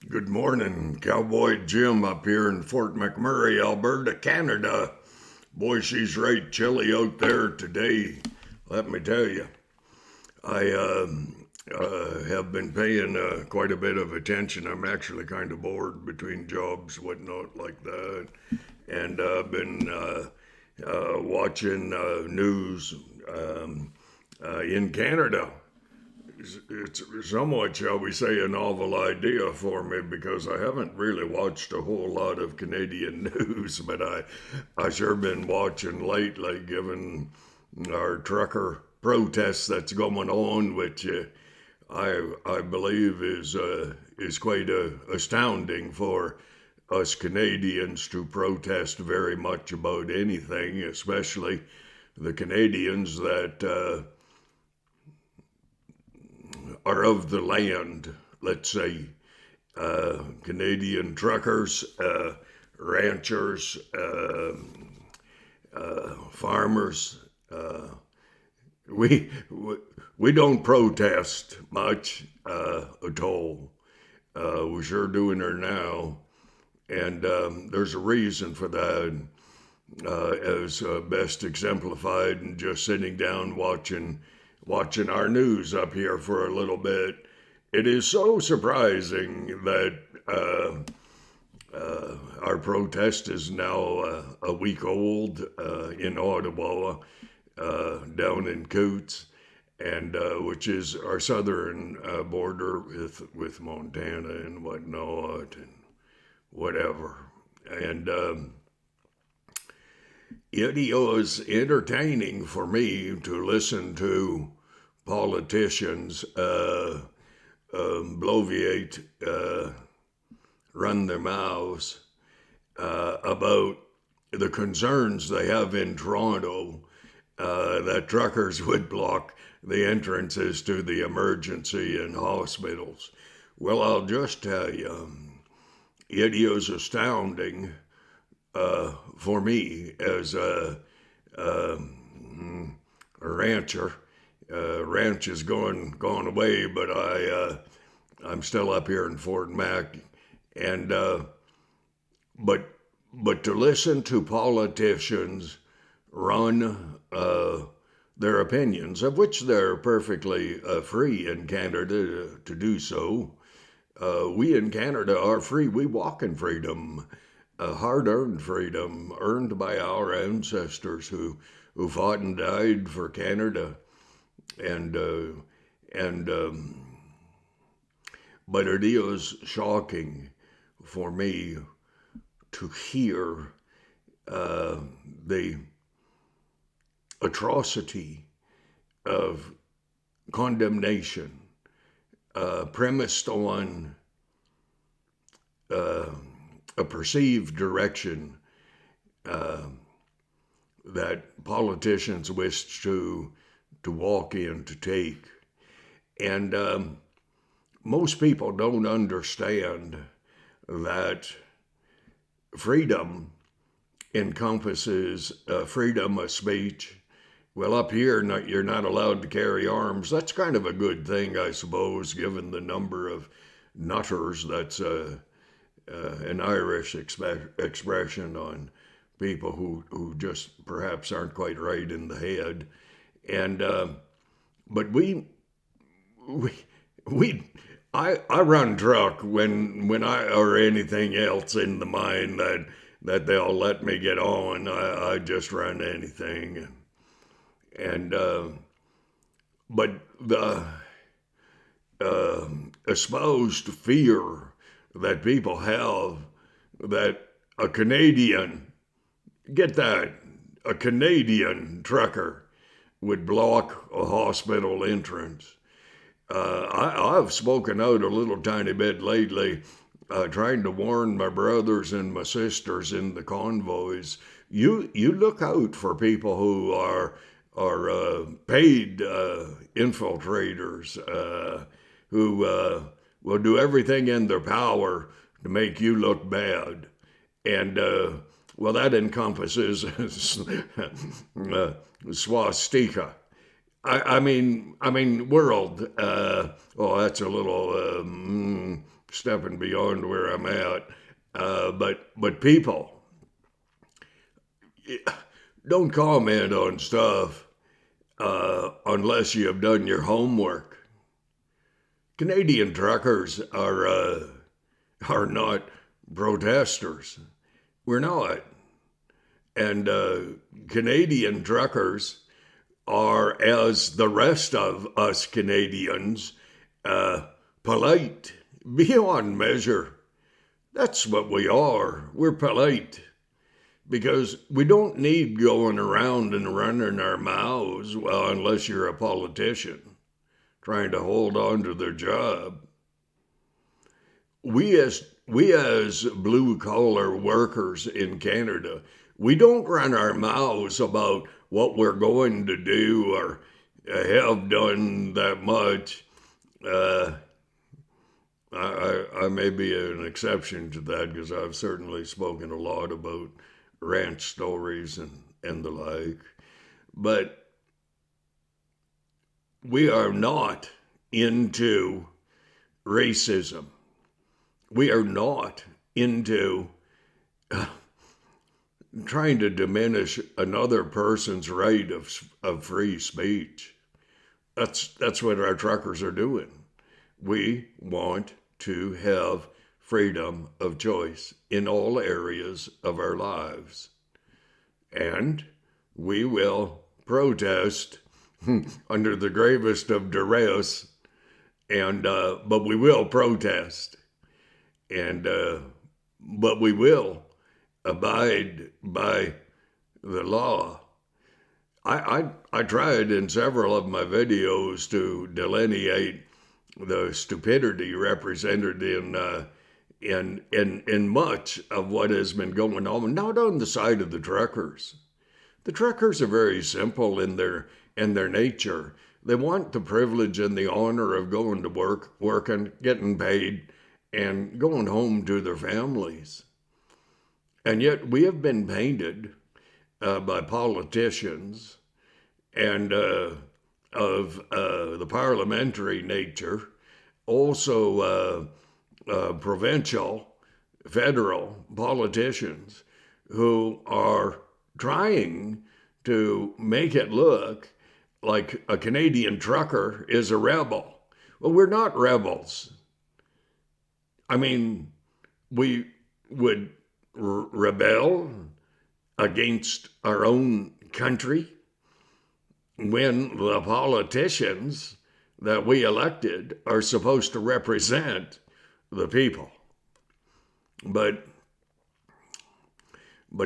Good morning, Cowboy Jim up here in Fort McMurray, Alberta, Canada. Boy, she's right chilly out there today. Let me tell you, I have been paying quite a bit of attention. I'm actually kind of bored between jobs, whatnot like that, and I've been watching news in Canada. It's somewhat, shall we say, a novel idea for me because I haven't really watched a whole lot of Canadian news, but I sure been watching lately, given our trucker protests that's going on, which I believe is quite astounding for us Canadians to protest very much about anything, especially the Canadians that are of the land, let's say, Canadian truckers, ranchers, farmers. We we don't protest much at all. We're sure doing her now, and there's a reason for that, as best exemplified in just sitting down watching our news up here for a little bit. It is so surprising that our protest is now a week old in Ottawa, down in Coots, and which is our southern border with Montana and whatnot and whatever. And it is entertaining for me to listen to politicians bloviate, run their mouths about the concerns they have in Toronto, that truckers would block the entrances to the emergency and hospitals. Well, I'll just tell you, it is astounding for me as a rancher. Ranch is gone away, but I'm still up here in Fort Mac, and but to listen to politicians run their opinions, of which they're perfectly free in Canada to do so. We in Canada are free. We walk in freedom, hard earned freedom, earned by our ancestors who fought and died for Canada. And, and but it is shocking for me to hear the atrocity of condemnation premised on a perceived direction that politicians wish to walk in to take. And most people don't understand that freedom encompasses freedom of speech. Well, up here, you're not allowed to carry arms. That's kind of a good thing, I suppose, given the number of nutters. That's an Irish expression on people who just perhaps aren't quite right in the head. And but we we I run truck when I or anything else in the mine that they'll let me get on. I just run anything, and but the espoused fear that people have that a Canadian, get that, a Canadian trucker would block a hospital entrance. I've spoken out a little tiny bit lately, trying to warn my brothers and my sisters in the convoys. You look out for people who are paid infiltrators who will do everything in their power to make you look bad, and well, that encompasses swastika. I mean, world. Oh, that's a little stepping beyond where I'm at. But people, don't comment on stuff unless you have done your homework. Canadian truckers are not protesters. We're not. And Canadian truckers are, as the rest of us Canadians, polite beyond measure. That's what we are. We're polite. Because we don't need going around and running our mouths, well, unless you're a politician trying to hold on to their job. We as blue collar workers in Canada, we don't run our mouths about what we're going to do or have done that much. I may be an exception to that because I've certainly spoken a lot about ranch stories and the like. But we are not into racism. We are not into trying to diminish another person's right of free speech. That's what our truckers are doing. We want to have freedom of choice in all areas of our lives. And we will protest under the gravest of duress, but we will protest. But we will abide by the law. I tried in several of my videos to delineate the stupidity represented in much of what has been going on, not on the side of the truckers. The truckers are very simple in their nature. They want the privilege and the honor of going to work, working, getting paid, and going home to their families. And yet we have been painted by politicians and of the parliamentary nature, also provincial, federal politicians who are trying to make it look like a Canadian trucker is a rebel. Well, we're not rebels. I mean, we would rebel against our own country when the politicians that we elected are supposed to represent the people. But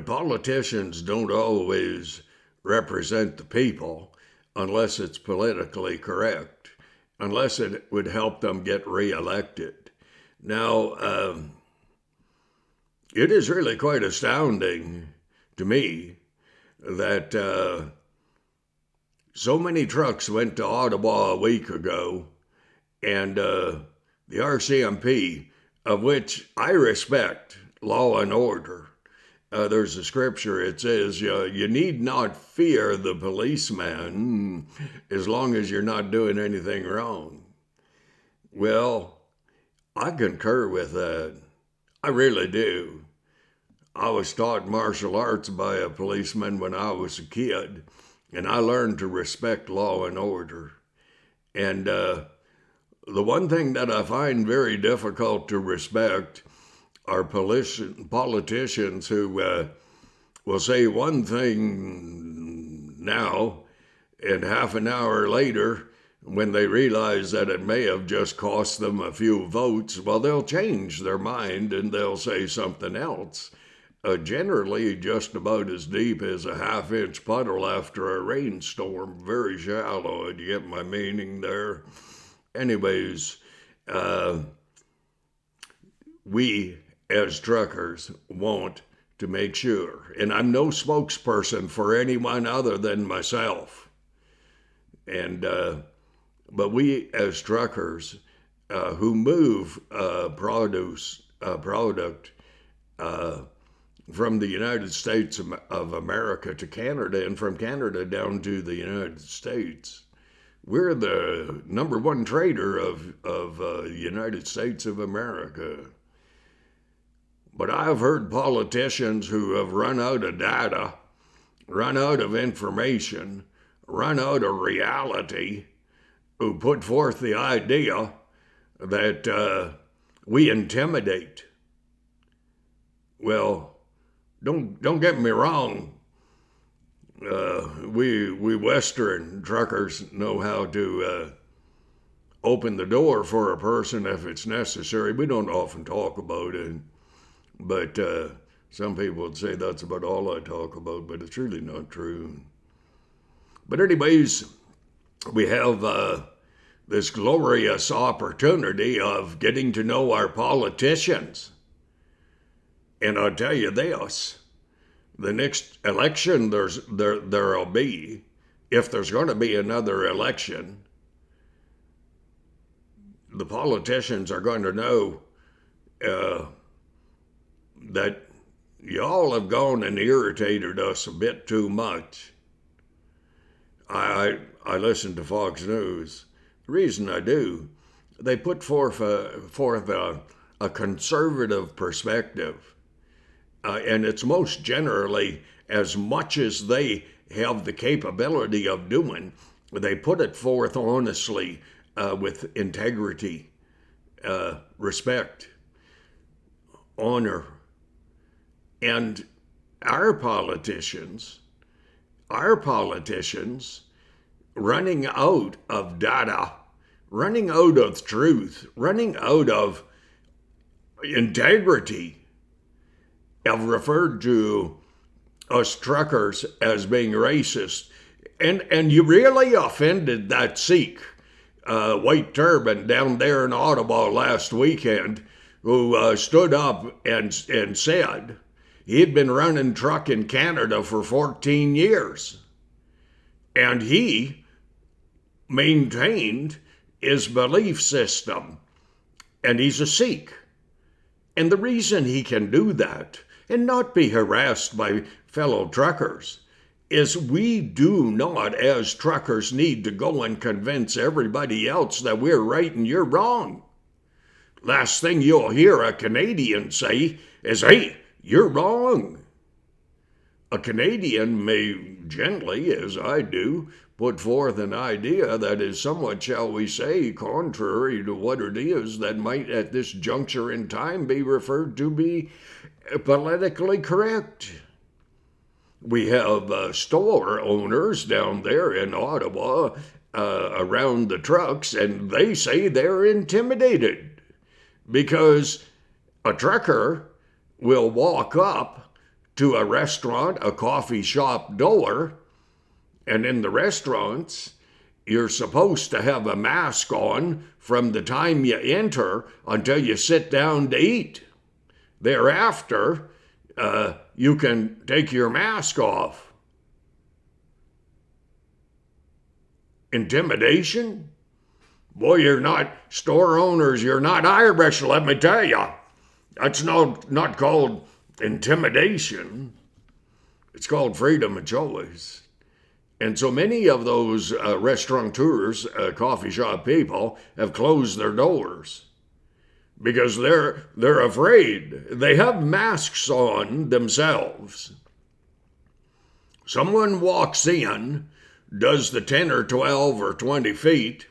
politicians don't always represent the people unless it's politically correct, unless it would help them get reelected. Now, it is really quite astounding to me that so many trucks went to Ottawa a week ago, and the RCMP, of which I respect law and order. There's a scripture, it says, you need not fear the policeman as long as you're not doing anything wrong. Well, I concur with that. I really do. I was taught martial arts by a policeman when I was a kid, and I learned to respect law and order. And the one thing that I find very difficult to respect are politicians who will say one thing now, and half an hour later, when they realize that it may have just cost them a few votes, well, they'll change their mind and they'll say something else. Generally just about as deep as a half-inch puddle after a rainstorm, very shallow. Do you get my meaning there? Anyways, we as truckers want to make sure, and I'm no spokesperson for anyone other than myself, but we as truckers who move product from the United States of America to Canada, and from Canada down to the United States, We're the number one trader of the United States of America. But I've heard politicians who have run out of data, run out of information, run out of reality, who put forth the idea that we intimidate. Well, don't get me wrong. We Western truckers know how to open the door for a person if it's necessary. We don't often talk about it, but some people would say that's about all I talk about, but it's really not true. But anyways, we have this glorious opportunity of getting to know our politicians. And I'll tell you this, the next election there'll be, if there's going to be another election, the politicians are going to know that y'all have gone and irritated us a bit too much. I listen to Fox News. The reason I do, they put forth a conservative perspective. And it's most generally, as much as they have the capability of doing, they put it forth honestly, with integrity, respect, honor. And our politicians running out of data, running out of truth, running out of integrity, have referred to us truckers as being racist. And you really offended that Sikh white turban down there in Ottawa last weekend who stood up and said he had been running truck in Canada for 14 years. And he maintained his belief system. And he's a Sikh. And the reason he can do that and not be harassed by fellow truckers is we do not, as truckers, need to go and convince everybody else that we're right and you're wrong. Last thing you'll hear a Canadian say is, hey, you're wrong. A Canadian may gently, as I do, put forth an idea that is somewhat, shall we say, contrary to what it is that might at this juncture in time be referred to be politically correct. We have store owners down there in Ottawa around the trucks, and they say they're intimidated because a trucker will walk up to a restaurant, a coffee shop door, and in the restaurants, you're supposed to have a mask on from the time you enter until you sit down to eat. Thereafter, you can take your mask off. Intimidation? Boy, you're not store owners, you're not Irish, let me tell you. That's not called intimidation. It's called freedom of choice. And so many of those restaurateurs, coffee shop people, have closed their doors because they're afraid. They have masks on themselves. Someone walks in, does the 10 or 12 or 20 feet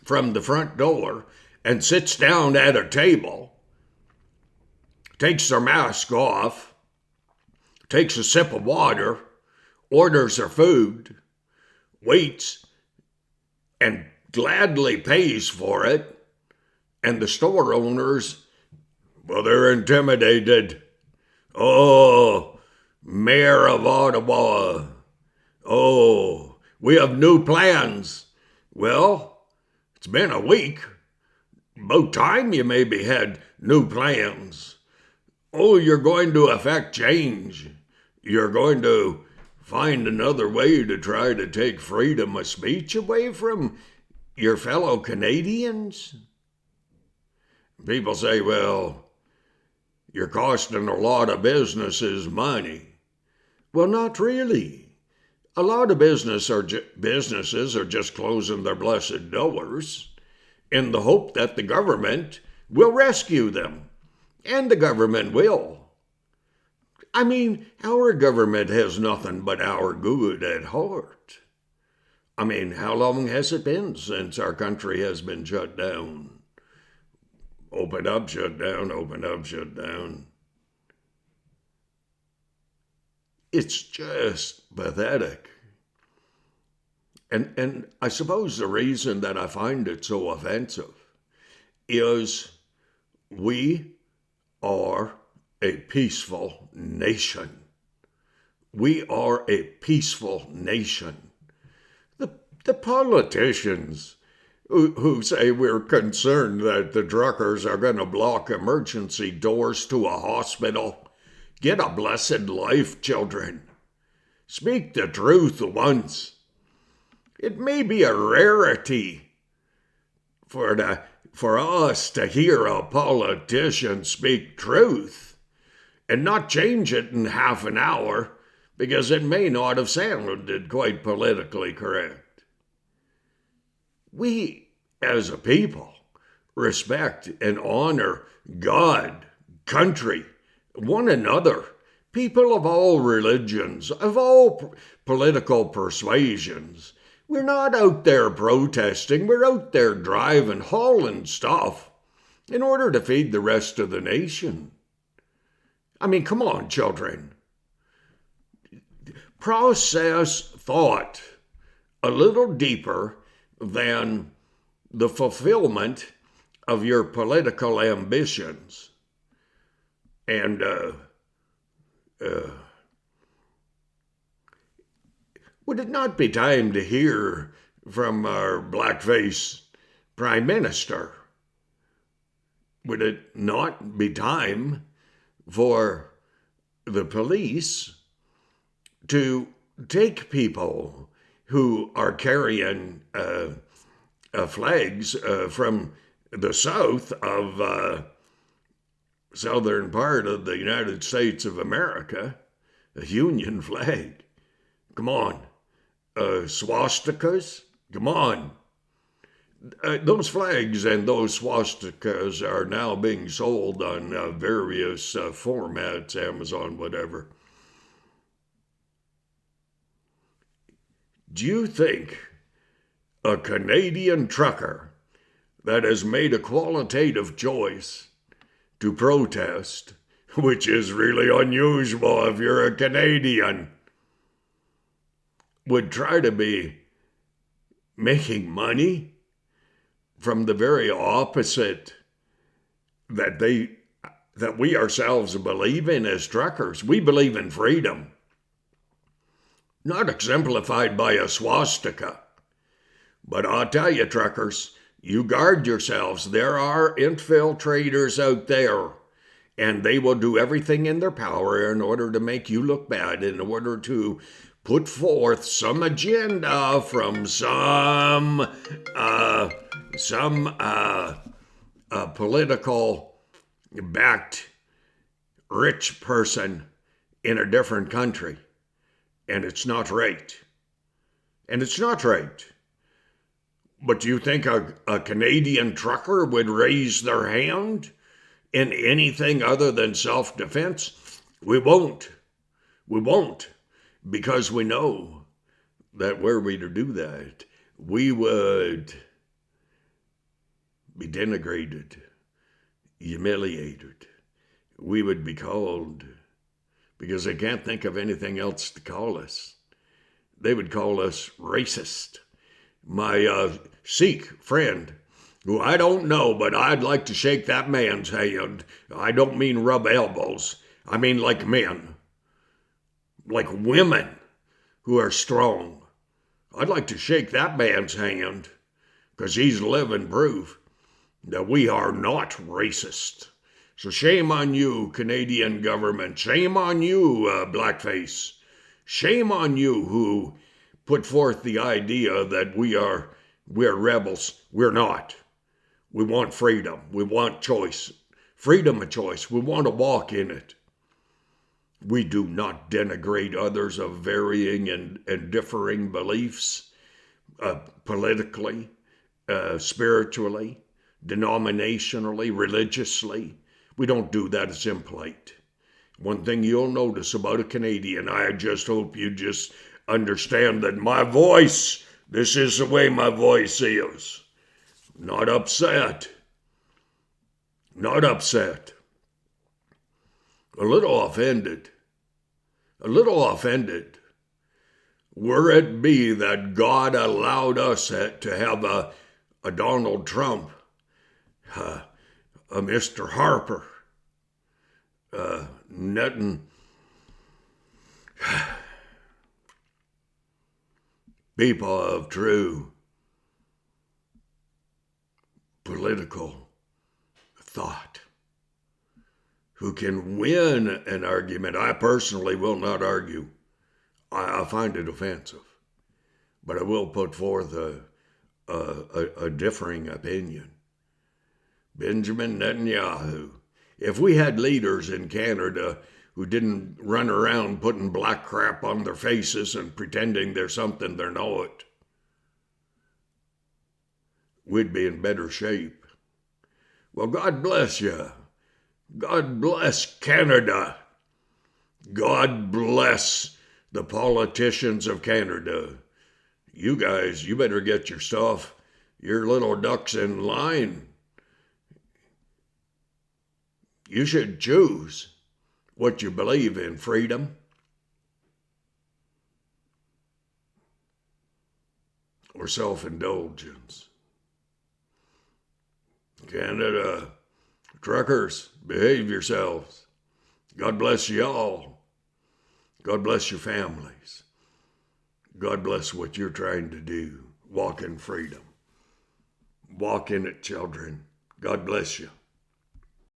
from the front door, and sits down at a table, takes their mask off, takes a sip of water, orders their food, waits, and gladly pays for it. And the store owners, well, they're intimidated. Oh, Mayor of Ottawa. Oh, we have new plans. Well, it's been a week. About time you maybe had new plans. Oh, you're going to affect change. You're going to find another way to try to take freedom of speech away from your fellow Canadians? People say, well, you're costing a lot of businesses money. Well, not really. A lot of businesses are just closing their blessed doors in the hope that the government will rescue them. And the government will. I mean, our government has nothing but our good at heart. I mean, how long has it been since our country has been shut down? Open up, shut down, open up, shut down. It's just pathetic. And I suppose the reason that I find it so offensive is we are a peaceful nation. We are a peaceful nation. The politicians who say we're concerned that the truckers are going to block emergency doors to a hospital, get a blessed life, children. Speak the truth once. It may be a rarity for us to hear a politician speak truth and not change it in half an hour because it may not have sounded quite politically correct. We, as a people, respect and honor God, country, one another, people of all religions, of all political persuasions. We're not out there protesting. We're out there driving, hauling stuff in order to feed the rest of the nation. I mean, come on, children. Process thought a little deeper than the fulfillment of your political ambitions. And would it not be time to hear from our blackface prime minister? Would it not be time for the police to take people who are carrying flags from the south of southern part of the United States of America, a Union flag? Come on. Swastikas? Come on. Those flags and those swastikas are now being sold on various formats, Amazon, whatever. Do you think a Canadian trucker that has made a qualitative choice to protest, which is really unusual if you're a Canadian, would try to be making money from the very opposite that we ourselves believe in as truckers? We believe in freedom, not exemplified by a swastika. But I'll tell you, truckers, you guard yourselves. There are infiltrators out there, and they will do everything in their power in order to make you look bad, in order to put forth some agenda from some political backed rich person in a different country. And it's not right. And it's not right. But do you think a Canadian trucker would raise their hand in anything other than self-defense? We won't. We won't. Because we know that were we to do that, we would be denigrated, humiliated. We would be called, because they can't think of anything else to call us, they would call us racist. My Sikh friend, who I don't know, but I'd like to shake that man's hand. I don't mean rub elbows. I mean like men. Like women who are strong. I'd like to shake that man's hand because he's living proof that we are not racist. So shame on you, Canadian government. Shame on you, blackface. Shame on you who put forth the idea that we're rebels. We're not. We want freedom. We want choice. Freedom of choice. We want to walk in it. We do not denigrate others of varying and differing beliefs, politically, spiritually, denominationally, religiously. We don't do that as impolite. One thing you'll notice about a Canadian, I just hope you just understand that my voice, this is the way my voice is. Not upset. Not upset. A little offended. A little offended. Were it be that God allowed us to have a Donald Trump, a Mr. Harper, nothing. People of true political thought who can win an argument. I personally will not argue. I find it offensive, but I will put forth a differing opinion. Benjamin Netanyahu. If we had leaders in Canada who didn't run around putting black crap on their faces and pretending they're something they're not, we'd be in better shape. Well, God bless you. God bless Canada. God bless the politicians of Canada. You guys, you better get your stuff, your little ducks in line. You should choose what you believe in, freedom or self-indulgence. Canada, truckers, behave yourselves. God bless y'all. God bless your families. God bless what you're trying to do. Walk in freedom. Walk in it, children. God bless you.